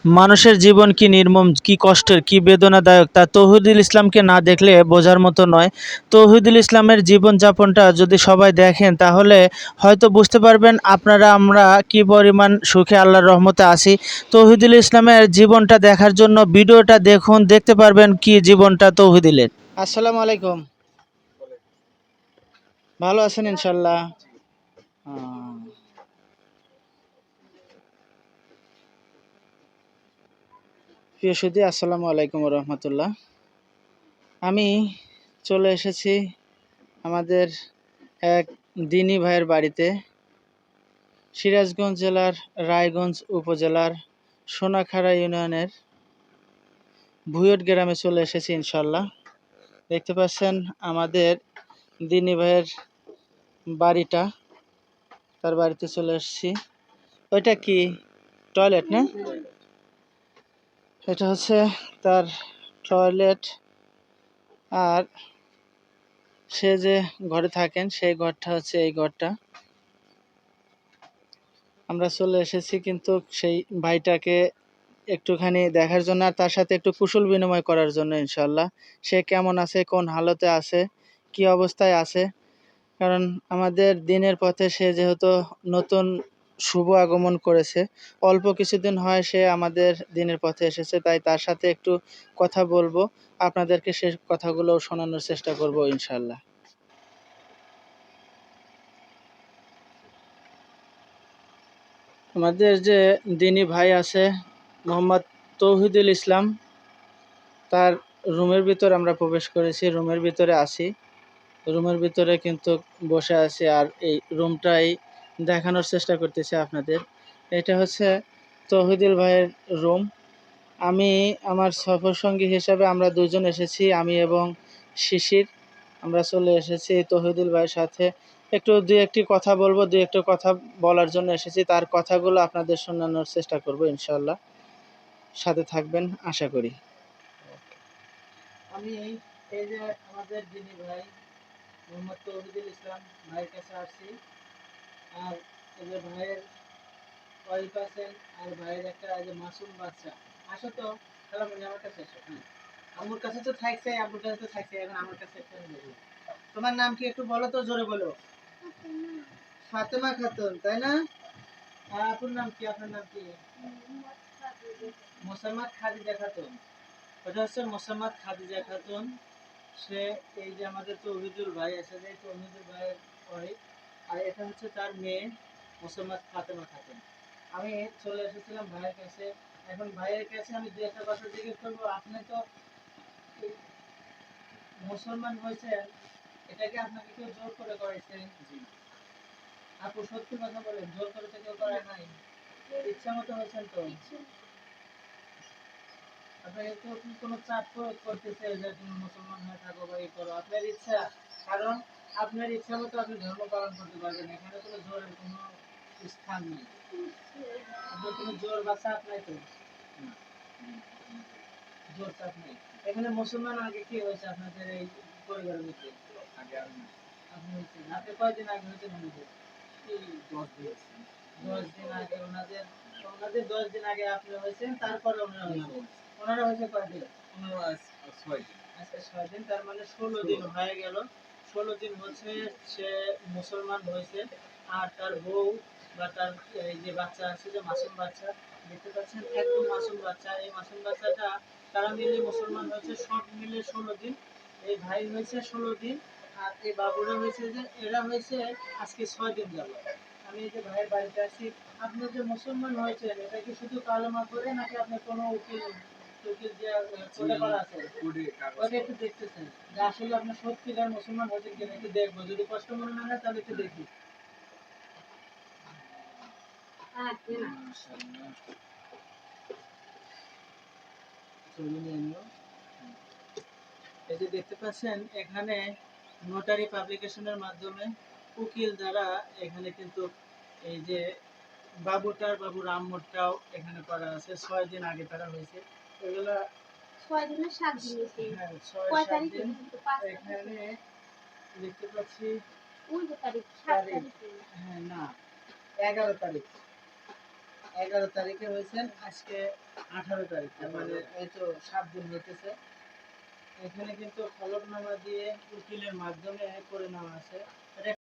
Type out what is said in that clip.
মানুষের জীবন কি নির্মম, কি কষ্টের, কি বেদনাদায়ক তা তৌহিদুল ইসলামকে না দেখলে বোঝার মতো নয়। তৌহিদুল ইসলামের জীবনযাপনটা যদি সবাই দেখেন তাহলে হয়তো বুঝতে পারবেন আপনারা আমরা কি পরিমাণ সুখে আল্লাহর রহমতে আছি। তৌহিদুল ইসলামের জীবনটা দেখার জন্য ভিডিওটা দেখুন, দেখতে পারবেন কি জীবনটা তৌহিদুলের। আসসালামু আলাইকুম, ভালো আছেন ইনশাল্লাহ? প্রিয় সুধী, আসসালামু আলাইকুম রহমতুল্লাহ। আমি চলে এসেছি আমাদের এক দিনী ভাইয়ের বাড়িতে, সিরাজগঞ্জ জেলার রায়গঞ্জ উপজেলার সোনাখাড়া ইউনিয়নের ভুয়ট গ্রামে চলে এসেছি ইনশাল্লাহ। দেখতে পাচ্ছেন আমাদের দিনী ভাইয়ের বাড়িটা, তার বাড়িতে চলে এসেছি। ওইটা কি টয়লেট না? এটা হচ্ছে তার টয়লেট। আর সে যে ঘরে থাকেন সেই ঘরটা হচ্ছে এই ঘরটা। আমরা চলে এসেছি কিন্তু সেই ভাইটাকে একটুখানি দেখার জন্য আর তার সাথে একটু কুশল বিনিময় করার জন্য ইনশাল্লাহ। সে কেমন আছে, কোন হালতে আছে, কি অবস্থায় আছে। কারণ আমাদের দিনের পথে সে যেহেতু নতুন শুভ আগমন করেছে, অল্প কিছুদিন হয় সে আমাদের দিনের পথে এসেছে, তাই তার সাথে একটু কথা বলবো, আপনাদেরকে সে কথাগুলো শোনানোর চেষ্টা করব ইনশাল্লাহ। আমাদের যে দিনী ভাই আছে মোহাম্মদ তৌহিদুল ইসলাম, তার রুমের ভিতর আমরা প্রবেশ করেছি, রুমের ভিতরে আছি, রুমের ভিতরে কিন্তু বসে আছি আর এই রুমটাই দেখানোর চেষ্টা করতেছি আপনাদের। এটা হচ্ছে তৌহিদুল ভাইয়ের রুম। আমি আমার সফর সঙ্গী হিসাবে আমরা দুজন এসেছি, আমি এবং শিশির। আমরা চলে এসেছি তৌহিদুল ভাইয়ের সাথে একটু দুই একটি কথা বলবো, দুই একটু কথা বলার জন্য এসেছি। তার কথাগুলো আপনাদের শোনানোর চেষ্টা করব ইনশাল্লাহ। সাথে থাকবেন আশা করি। আমি এই যে আমাদের যিনি ভাই মোহাম্মদ তৌহিদুল ইসলাম ভাইয়ের কাছে আসছি। আর এই যে ভাইয়ের ওয়াইফ আছেন আর ভাইয়ের একটা এই যে মাসুম বাচ্চা। আসো তো, তাহলে মনে আমার কাছে এসো। হ্যাঁ, আম্মুর কাছে তো থাকছে, আব্বুর কাছে তো থাকছে, এখন আমার কাছে একটা দেখো। তোমার নাম কি একটু বলো তো, জোরে বলো। ফাতেমা খাতুন, তাই না? আর আপুর নাম কি, আপনার নাম কি? মোসাম্মদ খাদিজা খাতুন। ওটা হচ্ছে মোসাম্মদ খাদিজা খাতুন। সে এই যে আমাদের তৌহিদুল ভাই আছে, যে তৌহিদুল ভাইয়ের ওয়াইফ। আর এটা হচ্ছে তার মেয়ে মোসাম্মদ ফাতেমা খাতুন। আমি চলে এসেছিলাম ভাইয়ের কাছে। এখন ভাইয়ের কাছে আমি দু একটা কথা জিজ্ঞেস করবো। আপনি তো মুসলমান হয়েছেন, এটাকে আপনাকে কেউ জোর করে করেছে? জি। আপু সত্যি কথা বলেন, জোর করে তো কেউ করায় নাই, ইচ্ছা মতো হয়েছেন তো? আপনাকে তো কোনো চাপ প্রয়োগ করতেছে যে তুমি মুসলমান হয়ে থাকো বা এই করো, আপনার ইচ্ছা। কারণ আপনার ইচ্ছা মতো আপনি ধর্ম পালন করতে পারবেন, এখানে কোনো জোরের কোনো স্থান নেই। আপনার কোনো জোর বা চাপ নাই তো? জোর চাপ নেই। এখানে মুসলমান আগে কি হয়েছে আপনাদের এই পরিবারের মধ্যে? আগে আপনি হয়েছেন, আপনি কয়দিন আগে হয়েছেন? এই 10 দিন। 10 দিন আগে ওনাদের, ওনাদের 10 দিন আগে আপনি হয়েছেন, তারপরে ওনারা হয়েছে। ওনারা হয়েছে কয়দিন? ওনারা 6 দিন। আচ্ছা 6 দিন, তার মানে 16 দিন হয়ে গেল। 16 দিন হচ্ছে সে মুসলমান হয়েছে। আর তার বউ বা তার এই যে বাচ্চা আছে, যে মাসুম বাচ্চা দেখতে পাচ্ছেন, একদম মাসুম বাচ্চা, এই মাসুম বাচ্চাটা তারা মিলে মুসলমান হয়েছে, সব মিলে 16 দিন। এই ভাই হয়েছে 16 দিন, আর এই বাবুরা হয়েছে, যে এরা হয়েছে আজকে 6 দিন গেল। আমি এই যে ভাইয়ের বাড়িতে আছি। আপনি যে মুসলমান হয়েছেন, এটা কি শুধু কালেমা করে, নাকি আপনি কোনো উকিল টুকিল যে কোডে করা আছে ওটা একটু দেখতেছেন যে আসলে আপনি সত্যিকার মুসলমান হয়েছেন কিনা? একটু দেখবো, যদি কষ্ট মনে না হয় তাহলে একটু দেখি। এই যে দেখতে পাচ্ছেন, এখানে নোটারি পাবলিকেশনের মাধ্যমে উকিল দ্বারা এখানে কিন্তু এই যে বাবুর আম্মুরটাও এখানে করা আছে। 6 দিন আগে তারা হয়েছে, এগুলা 6 দিনের 7 দিন হয়েছে। হ্যাঁ, 6-7 দিন। এখানে দেখতে পাচ্ছি তারিখ, হ্যাঁ না, 11 তারিখ, 11 তারিখে হয়েছেন, আজকে 18 তারিখ, তার মানে এই তো 7 দিন হইতেছে। এখানে কিন্তু হলফনামা দিয়ে উকিলের মাধ্যমে করে নেওয়া আছে।